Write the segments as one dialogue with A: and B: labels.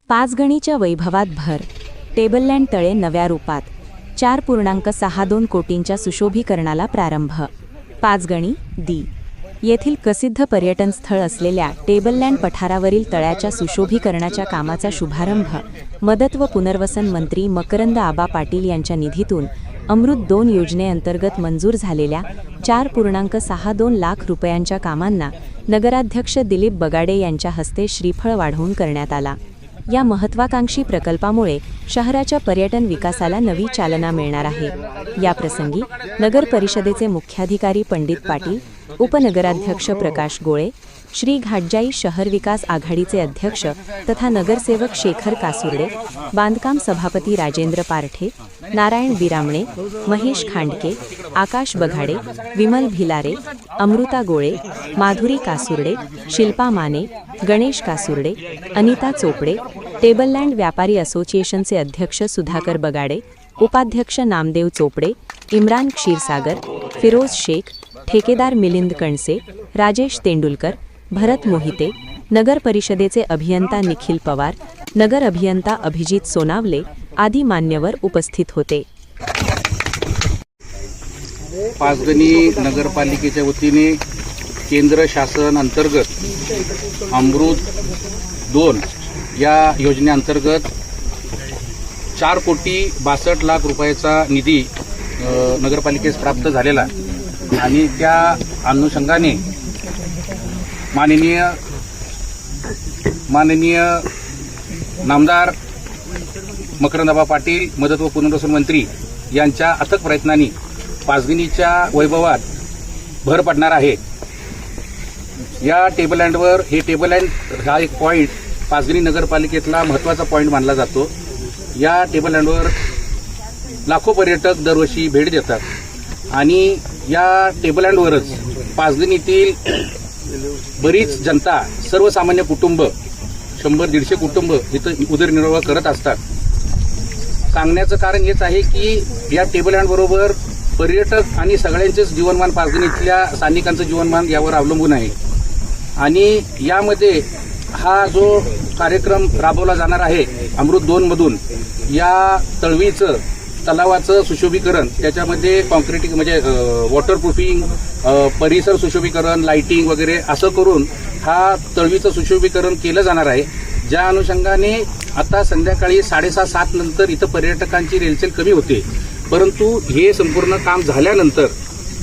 A: पाचगणीच्या वैभवात भर. टेबललँड तळे नव्या रूपात. 4.62 कोटींच्या सुशोभीकरणाला प्रारंभ. पाचगणी दी येथील प्रसिद्ध पर्यटन स्थळ असलेल्या टेबललँड पठारावरील तळ्याच्या सुशोभीकरणाच्या कामाचा शुभारंभ मदत व पुनर्वसन मंत्री मकरंद आबा पाटील यांच्या निधीतून अमृत 2 योजनेअंतर्गत मंजूर झालेल्या 4.62 लाख रुपयांच्या कामांना नगराध्यक्ष दिलीप बगाडे यांच्या हस्ते श्रीफळ वाढवून करण्यात आला. या महत्त्वाकांक्षी प्रकल्पामुळे शहराच्या पर्यटन विकासाला नवी चालना मिळणार आहे. या प्रसंगी नगर परिषदेचे मुख्याधिकारी पंडित पाटील, उपनगराध्यक्ष प्रकाश गोळे, श्री घाटजाई शहर विकास आघाडीचे अध्यक्ष तथा नगरसेवक शेखर कासुर्डे, बांधकाम सभापती राजेंद्र पारठे, नारायण बिरामणे, महेश खांडके, आकाश बघाडे, विमल भिलारे, अमृता गोळे, माधुरी कासुर्डे, शिल्पा माने, गणेश कासुर्डे, अनिता चोपडे, टेबललँड व्यापारी असोसिएशनचे अध्यक्ष सुधाकर बगाडे, उपाध्यक्ष नामदेव चोपडे, इम्रान क्षीरसागर, फिरोज शेख, ठेकेदार मिलिंद कणसे, राजेश तेंडुलकर, भरत मोहिते, नगर परिषदेचे अभियंता निखिल पवार, नगर अभियंता अभिजित सोनावले आदी मान्यवर उपस्थित होते.
B: पाचगणी नगरपालिकेच्या वतीने केंद्र शासन अंतर्गत अमृत 2 या योजनेअंतर्गत 4.62 कोटी रुपयाचा निधी नगरपालिकेस प्राप्त झालेला आणि त्या अनुषंगाने माननीय नामदार मकरंदआबा पाटील, मदत व पुनर्वसन मंत्री यांच्या अथक प्रयत्नांनी पाचगणीच्या वैभवात भर पडणार आहे. या टेबललँडवर हे टेबललँड हा एक पॉईंट पाचगणी नगरपालिकेतला महत्त्वाचा पॉईंट मानला जातो. या टेबललँडवर लाखो पर्यटक दरवर्षी भेट देतात आणि या टेबललँडवरच पाचगणीतील बरीच जनता, सर्वसामान्य कुटुंब, 100-150 कुटुंब इथं उदरनिर्वाह करत असतात. सांगण्याचं कारण हेच आहे की या टेबललँडबरोबर पर्यटक आणि सगळ्यांचेच जीवनमान, पाचगणीतल्या स्थानिकांचं जीवनमान यावर अवलंबून आहे. आणि यामध्ये हा जो कार्यक्रम राबवला जाणार आहे अमृत 2 मधून, या तलावाचं सुशोभीकरण, त्याच्यामध्ये कॉन्क्रिटिंग म्हणजे वॉटरप्रूफिंग, परिसर सुशोभीकरण, लाइटिंग वगैरे असं करून हा तळवीचं सुशोभीकरण केलं जाणार आहे. ज्या अनुषंगाने आता संध्याकाळी 6:30-7 नंतर इथं पर्यटकांची रेलचेल कमी होते, परंतु हे संपूर्ण काम झाल्यानंतर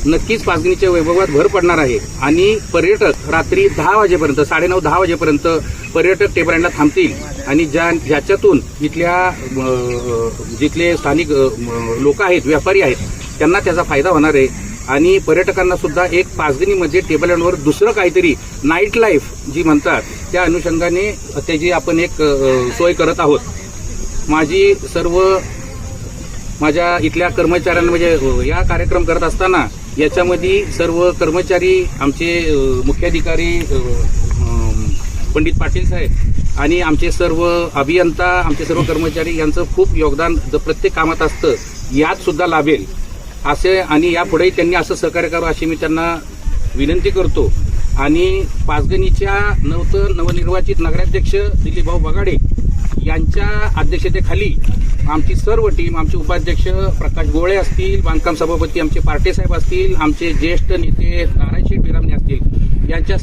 B: नक्कीच पाचगणीच्या वैभवात भर पडणार आहे आणि पर्यटक रात्री 10 वाजेपर्यंत, 9:30-10 वाजेपर्यंत पर्यटक टेबललँडला थांबतील आणि ज्याच्यातून जिथले स्थानिक लोक आहेत, व्यापारी आहेत, त्यांना त्याचा फायदा होणार आहे. आणि पर्यटकांना सुद्धा एक पाचगणीमध्ये टेबललँडवर दुसरं काहीतरी नाईट लाईफ जी म्हणतात त्या अनुषंगाने त्याची आपण एक सोय करत आहोत. माझ्या इथल्या कर्मचाऱ्यांना म्हणजे या कार्यक्रम करत असताना याच्यामध्ये सर्व कर्मचारी, आमचे मुख्याधिकारी पंडित पाटील साहेब आणि आमचे सर्व अभियंता, आमचे सर्व कर्मचारी यांचं खूप योगदान प्रत्येक कामात असतं. यात सुद्धा लाभेल असे आणि यापुढेही त्यांनी असं सहकार्य करावं अशी मी त्यांना विनंती करतो. आणि पाचगणीच्या नवनिर्वाचित नगराध्यक्ष दिलीपभाऊ बगाडे यांच्या अध्यक्षतेखाली आमची सर्व टीम, आमचे उपाध्यक्ष प्रकाश गोळे असतील, बांधकाम सभापती आमचे पार्टे साहेब असतील, आमचे ज्येष्ठ नेते नारायण बिरामणे असतील, यांच्या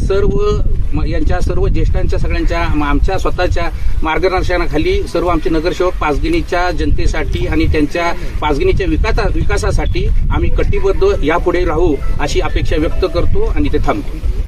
B: सर्व ज्येष्ठांच्या सगळ्यांच्या आमच्या स्वतःच्या मार्गदर्शनाखाली सर्व आमचे नगरसेवक पाचगणीच्या जनतेसाठी आणि त्यांच्या पाचगणीच्या विकासासाठी आम्ही कटिबद्ध यापुढे राहू अशी अपेक्षा व्यक्त करतो आणि ते थांबतो.